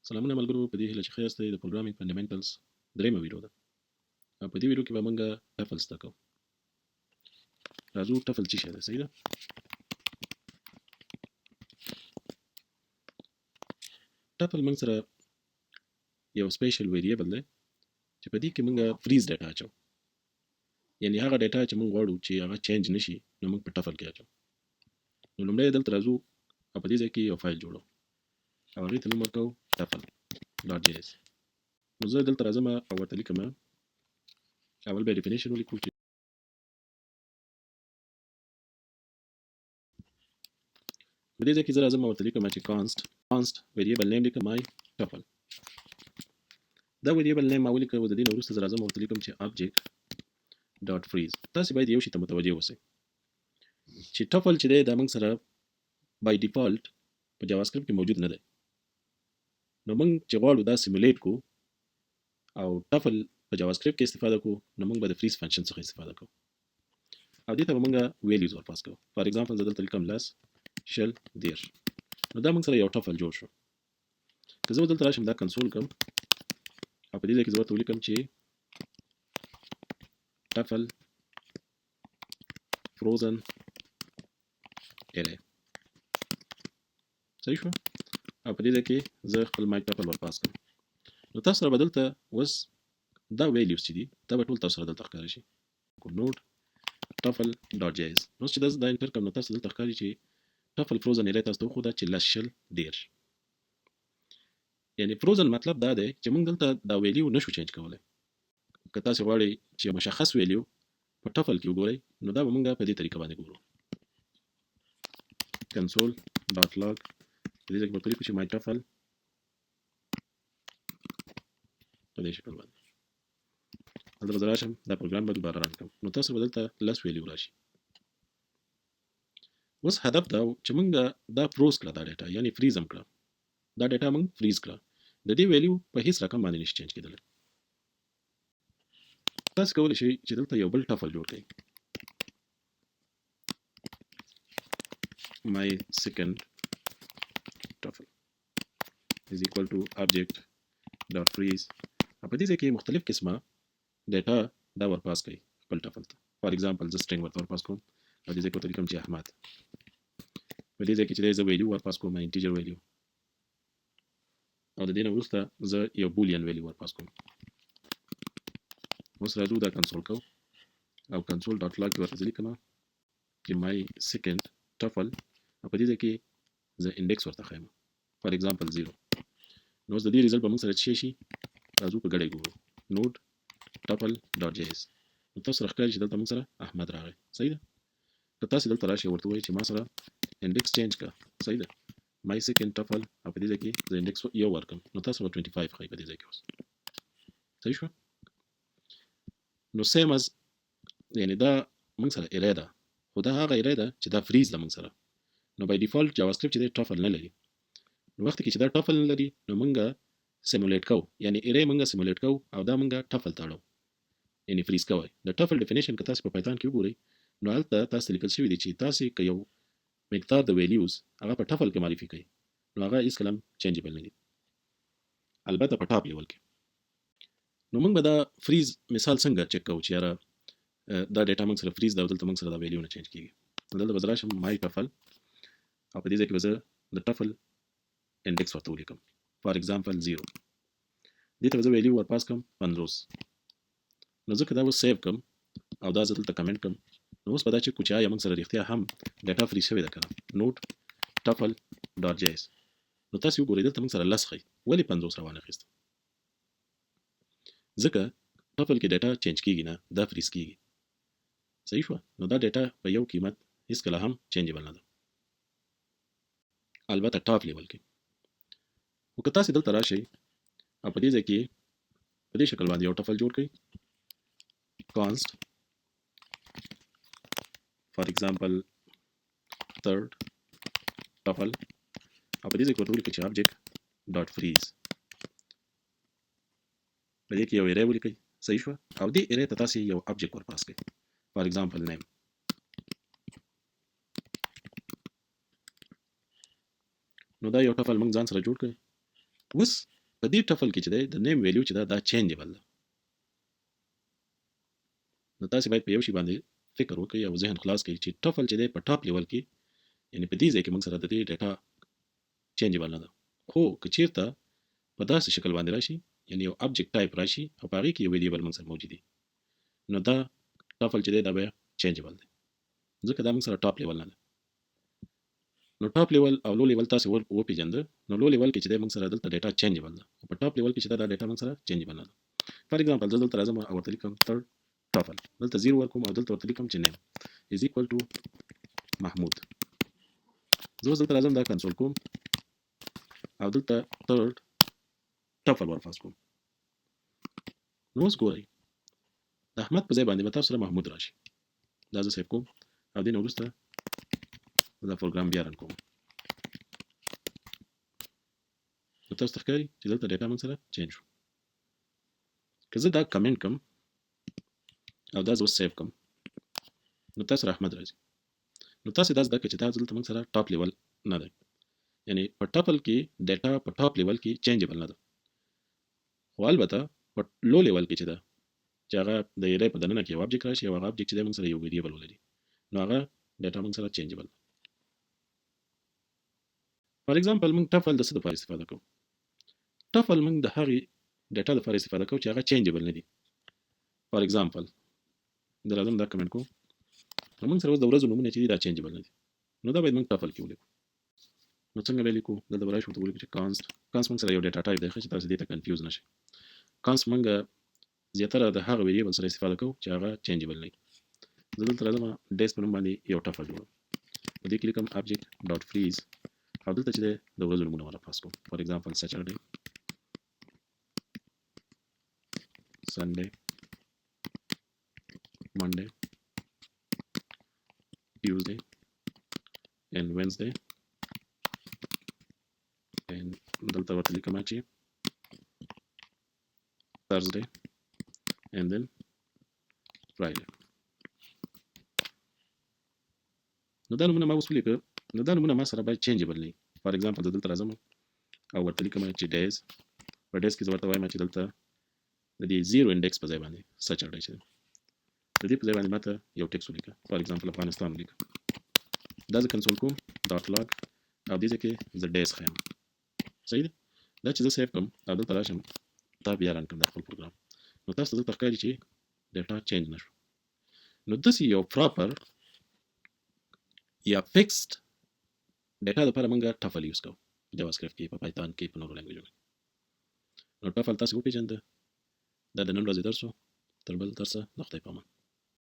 سلامونه ملګرو، په دې هیله چې ښه یاستئ. د پروګرامینګ فنډامنټلز درېیمه ویډیو ده. په دې ویډیو کې به موږ ټفل زده کوو. راځو ټفل څه شی دی؟ صحیح ده. ټفل موږ سره یو سپیشل ویریبل دی چې په دې کې موږ فریز ډاټا اچو، یعنی هغه ډاټا چې موږ غواړو چې هغه چینج نشي نو موږ په ټفل کې اچو. نو لومړی دلته راځو او په دې ځای کې یو فایل جوړو او هغې ته نوم ورکوو ټفل.js. نو زه دلته راځم او ورته لیکم، اول به ډیفینیشن ولیکو چې په دې ځای کې زه راځم او ورته لیکم چې const variable name لیکم my tuple. دا variable name ما ولیکه، او د دې نه وروسته زه راځم او ورته لیکم چې object dot freeze. تاسې باید یو شي ته متوجه اوسئ چې ټفل چې دی دا موږ سره by default په جاوا سکرپټ کې موجود نه دی. نو موږ چې غواړو دا سیمولیټ کو او ټفل په جاوا سکرپټ کې استفاده کو، نو موږ به د فریز فنکشن څخه استفاده کوو او دې ته به موږ ویلیوز ورپاس کوو. فار ایگزامپل زه دلته لیکم لس شل دېرش. نو دا موږ سره یو ټفل جوړ شو. که زه دلته راشم دا کنسول کوم او په دې ځای کې زه ورته ولیکم چې ټفل فروزن ارے. صحیح شو. او په دې ځای کې زه خپل مای ټفل ورپاس کوم. نو تاسو سره به دلته اوس دا ویلیوز چې دي دا به ټول تاسو سره دلته ښکاره شي. نوډ ټفل ډاټ جی اس. نو چې دا انټر کوم نو تاسو دلته ښکاري چې ټفل فروزن ارے تاسو ته وښوده چې لس شل دېرش. یعنی فروزن مطلب دا دی چې موږ دلته دا ویلیو نشو چینج کولی. که تاسو غواړئ چې یو مشخص ویلیو په ټفل کې وګورئ نو دا به موږ په دې طریقه باندې ګورو. console dot log په دې ځای کې به ولیکو چې my tuple په دې شکل باندې. دلته به زه راشم دا پروګرام به دوباره رن کړم. نو تاسو به دلته لس ویلیو راشي. اوس هدف دا چې موږ دا فروز کړه دا ډاټا، یعنی فریز هم کړه دا ډاټا موږ فریز کړه. د دې ویلیو په هیڅ رقم باندې نشي چینج کېدلی. تاسو کولی شئ چې دلته یو بل ټفل جوړ کړئ. my second tuple is equal to object dot freeze. په دې ځای کې مختلف قسمه ډاټا دا ورپاس کړئ خپل ټفل ته. فار ایگزامپل زه سټرینګ ورته ورپاس کوم او دې ځای کې ورته لیکم چې احمد. په دې ځای کې چې زه ویلیو ورپاس کوم انټیجر ویلیو او د دې نه وروسته زه یو بولین ویلیو ورپاس کوم. اوس راځو دا کنسول کوو او کنسول ډاټ لاګ کې ورته زه لیکم چې my second tuple او په دې ځای کې زه انډیکس ورته ښیم. فار ایگزامپل 0. نو اوس د دې ریزلټ به موږ سره څه شي؟ راځو په ګډه ګورو. نوډ ټفل ډاټ جی اس. نو تاسو سره ښکاري چې دلته موږ سره احمد راغی. صحیح ده. که تاسو دلته راشئ ورته وایئ چې ما سره انډیکس چینج کړه. صحیح ده. my second tuple او په دې ځای کې زه انډیکس یو ورکړم نو تاسو به 25 ښایي په دې ځای کې اوس. صحیح شو. نو سیم از یعنی دا موږ سره ارے ده، خو دا هغه ارے ده چې دا فریز ده موږ سره. نو بای ډیفالت جاوا سکرپټ چې دی ټفل نه لري. نو وخت کې چې دا ټفل نه لري نو موږ سیمولیټ کوو، یعنی ارے موږ سیمولیټ کوو او دا موږ ټفل ته اړو، یعنی فریز کوي. د ټفل ډیفینیشن که تاسو په پایتون کې وګورئ نو هلته تاسو لیکل شوي دي چې تاسو که یو مقدار د ویلیوز هغه په ټفل کې معرفي کوي نو هغه هیڅ کله چینجبل نه دي، البته په ټاپ لیول کې. نو موږ به دا فریز مثال څنګه چک کوو چې یاره دا ډاټا موږ سره فریز ده او دلته موږ سره دا ویلیو نه چینج کیږي. نو دلته به زه راشم my tuple او په دې ځای کې به زه د ټفل انډیکس ورته ولیکم. فار ایگزامپل 0. دې ته به زه ویلیو ورپاس کړم 50. نو ځکه دا اوس سیو کړم او دا زه دلته کمنټ کړم نو اوس به دا چک کړو چې آیا موږ سره رښتیا هم ډاټا فریز شوې ده که نه. نوډ ټفل ډاټ جی اس. نو تاسو وګورئ دلته موږ سره لس ښایي. ولې 50 روانه اخیسته؟ ځکه ټفل کې ډاټا چینج کیږي نه، دا فریز کیږي. صحیح شو. نو دا ډاټا په یو قیمت هیڅ کله هم چینجبل نه ده، البته ټاپ لیول کې. خو که تاسو دلته راشئ او په دې ځای کې په دې شکل باندې یو ټفل جوړ کړئ. const فار ایگزامپل third tuple او په دې ځای کې ورته ولیکئ چې object dot freeze. په دې کې یو ارے ولیکئ. صحیح شو. او دې ارے ته تاسو یو object ورپاس کړئ. فار ایگزامپل name. نو دا یو ټفل موږ ځان سره جوړ کړ. اوس په دې ټفل کې چې دی د نیم ویلیو چې دا چینجبل ده. نو تاسو باید په یو شی باندې فکر وکړئ او ذهن خلاص کړئ چې ټفل چې دی په ټاپ لیول کې یعنی په دې ځای کې موږ سره د دې ډیټا چینجبل نه ده، خو که چیرته په داسې شکل باندې راشي یعنی یو ابجیکټ ټایپ راشي او په هغې کې یو ویریبل موږ سره موجود دي نو دا ټفل چې دی دا به چینجبل دی ځکه دا موږ سره ټاپ لیول نه ده. نو ټاپ لیول او لو لیول تاسو وپېژنده. نو لو لیول کې چې دی موږ سره دلته ډیټا چینجبل ده او په ټاپ لیول کې چې دا ډیټا موږ سره چینجبل نه ده. فار ایگزامپل زه دلته راځم او ورته لیکم تھرډ ټفل، دلته 0 ورکوم او دلته ورته لیکم چې نیم از ایکوال ټو محمود. زه اوس دلته راځم دا کنسول کوم او دلته تھرډ ټفل ورپاس کوم. نو اوس ګورئ د احمد په ځای باندې به تاسو سره محمود راشي. دا زه سیف کوم او دې نه وروسته دا پروګرام بیا رن کوم. نو تاسو ته ښکاري چې دلته ډیټا موږ سره چینج شو. که زه دا کمنټ کم او دا زه اوس سیف کم نو تاسو سره احمد راځي. نو تاسو دا زده کړئ چې دا دلته موږ سره ټاپ لیول نه دی، یعنی په ټفل کې ډیټا په ټاپ لیول کې چینجبل نه ده، خو البته په لو لیول کې چې ده چې هغه د ایرې په دننه کې یو ابجیکټ راشي او هغه ابجیکټ چې دی موږ سره یو ویریبل ولري نو هغه ډیټا موږ سره چینجبل. فار ایگزامپل موږ ټفل د څه لپاره استفاده کوو؟ ټفل موږ د هغې ډیټا لپاره استفاده کوو چې هغه چینجبل نه دي. فار ایگزامپل د راځم دا کمنټ کوو نو موږ سره اوس د ورځو نومونه چې دي دا چینجبل نه دي، نو دا باید موږ ټفل کې ولیکو. نو څنګه به لیکو؟ دلته به راشو ورته ولیکو چې کانست موږ سره یو ډیټا ټایپ دی ښه چې تاسو دې ته کنفیوز نه شئ. کانست موږ زیاتره د هغه ویریبل سره استفاده کوو چې هغه چینجبل نه وي. زه دلته راځم ډیس په نوم باندې یو ټفل جوړوم، په دې کې لیکم ابجیکټ ډاټ فریز او دلته چې دی د ورځو نومونه ولا پاس کوم. فار ایگزامپل سیټرډے، سنډے، منډے، ټیوزډے and Wednesday and دلته ورته لیکم چې Thursday and then Friday. نو دا نومونه ما اوس ولیکه، نو دا نومونه ما سره باید چینجبل نه وي. فار ایگزامپل دلته راځم او ورته لیکم چې ډیز، په ډیز کې زه ورته وایم چې دلته د دې 0 انډیکس په ځای باندې سیټرډے چې د دې په ځای باندې ماته یو ټیکس ولیکه، فار ایگزامپل افغانستان ولیکه. دا زه کنسول کوم ډاټ لاګ او دې ځای کې زه ډیز ښیم. صحیح ده؟ دا چې زه سیف کړم او دلته راشم دا بیا رن کړم دا خپل پروګرام نو تاسو ته دلته ښکاري چې ډیټا چینج نه شو. نو داسې یو پراپر یا فکسډ ډیټا لپاره موږ ټفل یوز کوو په جاوا سکرپټ کې، په پایتان کې، په نورو لینګویجونو کې. نو ټفل تاسو وپېژنده. دا د نن ورځې درس و. تر بل درسه د خدای په امان.